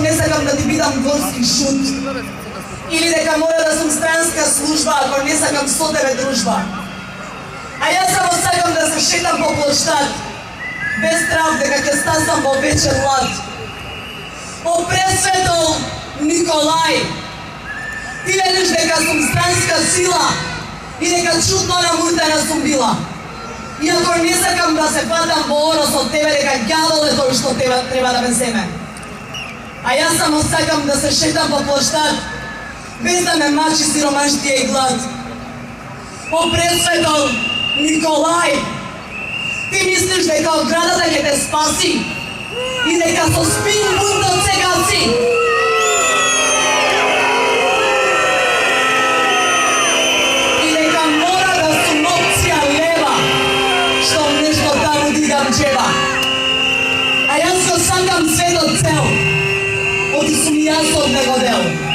што не сакам да ти бидам горски шут. Или дека мора да сум странска служба ако не сакам со тебе дружба. А јас само сакам да се шетам по плоштад, без страх дека ќе стасам во вечен лад. О пресветол Николај, ти велиш дека сум странска сила и дека чудно намуртена сум била. Иако не сакам да се фатам во орос од тебе дека ѓавол е тој што треба да ме земе. А јас само сакам да се шетам по плоштад, без да ме мачи сиромаштија и глад. О пресветол Николај, ти мислиш дека оградата ќе те спаси и дека со спин бунтот се гаси? И дека мора да сум опција лева, што нешто таму дигам джеба. А јас го сакам светот цел, оти сум јас од него дел.